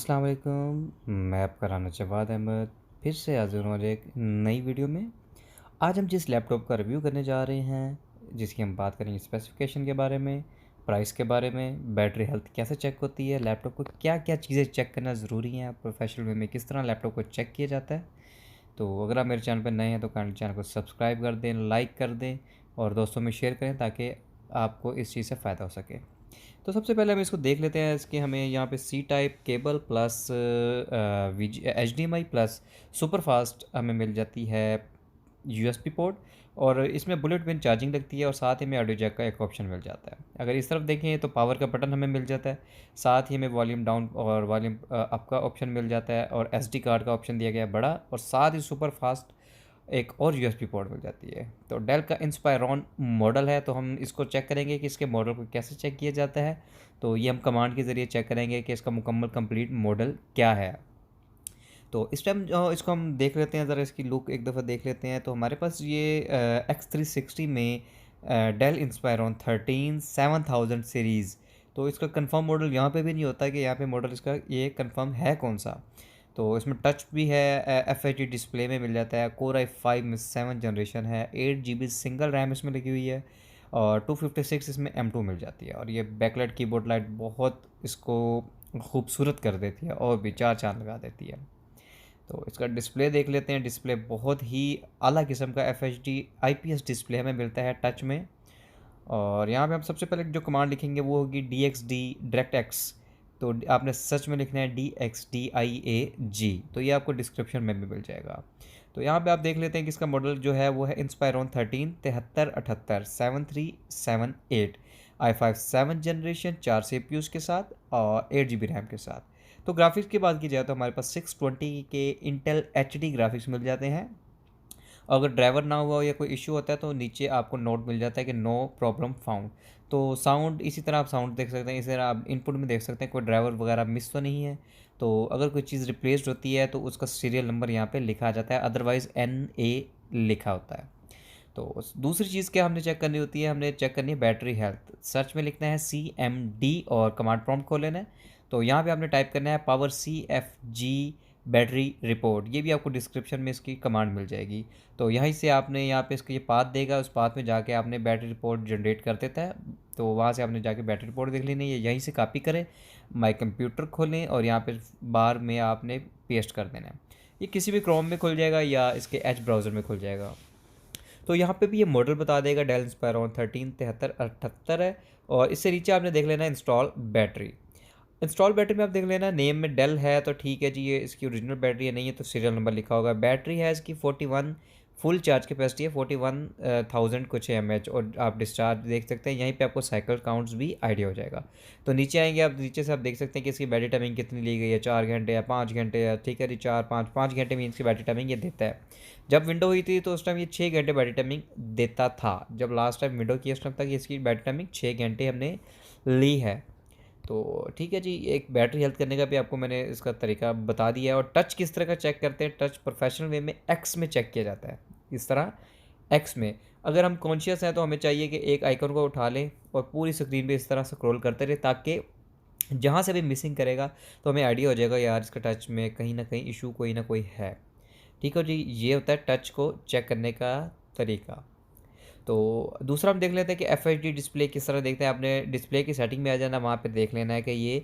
अस्सलाम वालेकुम। मैं आपका राना जवाद अहमद फिर से हाज़िर हूँ एक नई वीडियो में। आज हम जिस लैपटॉप का रिव्यू करने जा रहे हैं, जिसकी हम बात करेंगे स्पेसिफ़िकेशन के बारे में, प्राइस के बारे में, बैटरी हेल्थ कैसे चेक होती है, लैपटॉप को क्या-क्या चीज़ें चेक करना ज़रूरी हैं, प्रोफ़ेशनल वे में किस तरह लैपटॉप को चेक किया जाता है। तो अगर आप मेरे चैनल पर नए हैं तो काइंडली चैनल को सब्सक्राइब कर दें, लाइक कर दें और दोस्तों में शेयर करें ताकि आपको इस चीज़ से फ़ायदा हो सके। तो सबसे पहले हम इसको देख लेते हैं। इसके हमें यहाँ पे C type cable plus HDMI plus super fast हमें मिल जाती है यूएसबी पोर्ट, और इसमें बुलेट पिन चार्जिंग लगती है और साथ ही में ऑडियो जैक का एक ऑप्शन मिल जाता है। अगर इस तरफ देखें तो पावर का बटन हमें मिल जाता है, साथ ही हमें वॉल्यूम डाउन और वॉल्यूम अप का ऑप्शन मिल जाता है और एसडी कार्ड का ऑप्शन दिया गया है बड़ा, और साथ ही सुपर फास्ट एक और यूएसबी पोर्ट मिल जाती है। तो डेल का इंस्पायरॉन मॉडल है, तो हम इसको चेक करेंगे कि इसके मॉडल को कैसे चेक किया जाता है। तो ये हम कमांड के ज़रिए चेक करेंगे कि इसका मुकम्मल कंप्लीट मॉडल क्या है। तो इस टाइम इसको हम देख लेते हैं, ज़रा इसकी लुक एक दफ़ा देख लेते हैं। तो हमारे पास ये X360 में डेल इंस्पायरॉन 13 7000 सीरीज़। तो इसका कंफर्म मॉडल यहाँ पे भी नहीं होता कि यहाँ पे मॉडल इसका ये कंफर्म है कौन सा। तो इसमें टच भी है, FHD डिस्प्ले में मिल जाता है, कोर i5 में 7 जनरेशन है, 8 GB सिंगल रैम इसमें लगी हुई है और 256 इसमें M2 मिल जाती है। और ये बैकलाइट कीबोर्ड लाइट बहुत इसको खूबसूरत कर देती है और भी चार चांद लगा देती है। तो इसका डिस्प्ले देख लेते हैं। डिस्प्ले बहुत ही आला किस्म का FHD IPS डिस्प्ले हमें मिलता है टच में। और यहाँ पे हम सबसे पहले जो कमांड लिखेंगे वो होगी DXD DirectX। तो आपने सच में लिखना है DXDIAG, तो ये आपको डिस्क्रिप्शन में भी मिल जाएगा। तो यहाँ पे आप देख लेते हैं कि इसका मॉडल जो है वो है इंस्पायरॉन 13 7378 7378 i5 7 जनरेशन 4 CPUs के साथ और 8 GB रैम के साथ। तो ग्राफिक्स की बात की जाए तो हमारे पास 620 के इंटेल HD ग्राफिक्स मिल जाते हैं। अगर ड्राइवर ना हुआ हो या कोई इशू होता है तो नीचे आपको नोट मिल जाता है कि नो प्रॉब्लम फाउंड। तो साउंड इसी तरह आप साउंड देख सकते हैं, इसी तरह आप इनपुट में देख सकते हैं कोई ड्राइवर वगैरह मिस तो नहीं है। तो अगर कोई चीज़ रिप्लेस्ड होती है तो उसका सीरियल नंबर यहाँ पे लिखा आ जाता है, अदरवाइज़ NA लिखा होता है। तो दूसरी चीज़ क्या हमने चेक करनी होती है, हमने चेक करनी है बैटरी हेल्थ। सर्च में लिखना है CMD और कमांड प्रॉम्प्ट खोल लेना है। तो यहाँ पे आपने टाइप करना है पावर CFG बैटरी रिपोर्ट। ये भी आपको डिस्क्रिप्शन में इसकी कमांड मिल जाएगी। तो यहीं से आपने यहाँ पे इसका ये पाथ देगा, उस पाथ में जाके आपने बैटरी रिपोर्ट जनरेट कर देता है। तो वहाँ से आपने जाके बैटरी रिपोर्ट देख लेनी है, यहीं से कॉपी करें, माई कंप्यूटर खोलें और यहाँ पे बार में आपने पेस्ट कर देना है। ये किसी भी क्रोम में खुल जाएगा या इसके एज ब्राउज़र में खुल जाएगा। तो यहाँ पे भी ये मॉडल बता देगा, डेल इंस्पायरॉन 13 7378 है। और इससे नीचे आपने देख लेना है इंस्टॉल बैटरी। इंस्टॉल बैटरी में आप देख लेना, नेम में डेल है तो ठीक है जी, ये इसकी ओरिजिनल बैटरी है, नहीं है तो सीरियल नंबर लिखा होगा। बैटरी है इसकी 41, फुल चार्ज कैपेसिटी है 41,000 कुछ mAh, और आप डिस्चार्ज देख सकते हैं, यहीं पे आपको साइकिल काउंट्स भी आइडिया हो जाएगा। तो नीचे आएंगे आप, नीचे से आप देख सकते हैं कि इसकी बैटरी टाइमिंग कितनी ली गई है, 4 घंटे या 5 घंटे या ठीक है जी 4 5 घंटे में इसकी बैटरी टाइमिंग ये देता है। जब विंडो हुई थी तो उस टाइम ये 6 घंटे बैटरी टाइमिंग देता था। जब लास्ट टाइम विंडो की उस टाइम तक इसकी बैटरी टाइमिंग 6 घंटे हमने ली है। तो ठीक है जी, एक बैटरी हेल्थ करने का भी आपको मैंने इसका तरीका बता दिया है। और टच किस तरह का चेक करते हैं, टच प्रोफेशनल वे में एक्स में चेक किया जाता है। इस तरह एक्स में अगर हम कॉन्शियस हैं तो हमें चाहिए कि एक आइकन को उठा लें और पूरी स्क्रीन पे इस तरह स्क्रॉल करते रहे, ताकि जहाँ से भी मिसिंग करेगा तो हमें आइडिया हो जाएगा यार इसका टच में कहीं ना कहीं इशू कोई ना कोई है। ठीक है जी, ये होता है टच को चेक करने का तरीका। तो दूसरा हम देख लेते हैं कि FHD डिस्प्ले किस तरह देखते हैं। आपने डिस्प्ले की सेटिंग में आ जाना, वहाँ पे देख लेना है कि ये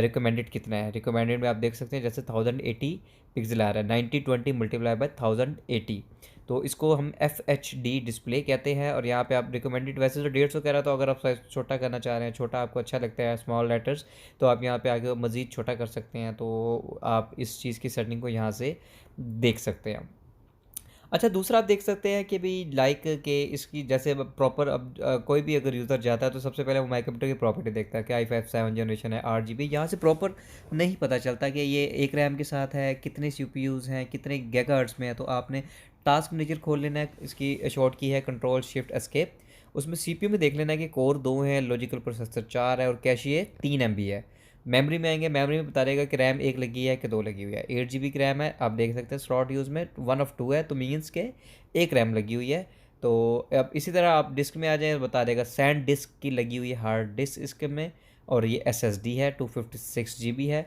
रिकमेंडेड कितना है। रिकमेंडेड में आप देख सकते हैं जैसे 1080 पिक्सल आ रहा है, 9020 मल्टीप्लाई बाय 1080, तो इसको हम FHD डिस्प्ले कहते हैं। और यहाँ पे आप रिकमेंडेड वैसे तो 150 कह रहा, तो अगर आप साइज छोटा करना चाह रहे हैं, छोटा आपको अच्छा लगता है स्मॉल लेटर्स, तो आप यहाँ पे आगे मज़ीद छोटा कर सकते हैं। तो आप इस चीज़ की सेटिंग को यहाँ से देख सकते हैं। अच्छा, दूसरा आप देख सकते हैं कि भाई लाइक के इसकी जैसे प्रॉपर अब कोई भी अगर यूज़र जाता है तो सबसे पहले वो माई कंप्यूटर की प्रॉपर्टी देखता है कि i5 7 जनरेशन है 8 GB। यहाँ से प्रॉपर नहीं पता चलता कि ये एक रैम के साथ है, कितने CPUs हैं, कितने गीगाहर्ट्ज़ में है। तो आपने टास्क मैनेजर खोल लेना है, इसकी शॉर्ट की है कंट्रोल शिफ्ट एस्केप। उसमें CPU में देख लेना है कि कोर 2 है, लॉजिकल प्रोसेसर 4 है और कैशे 3 MB है। मेमोरी में आएंगे, मेमोरी में बता देगा कि रैम एक लगी है कि दो लगी हुई है। 8 GB की रैम है, आप देख सकते हैं स्लॉट यूज़ में 1 ऑफ 2 है, तो मीन्स के एक रैम लगी हुई है। तो अब इसी तरह आप डिस्क में आ जाए, बता देगा सैंड डिस्क की लगी हुई है हार्ड डिस्क इसके में, और ये SSD है 256 GB है।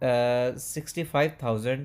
65,000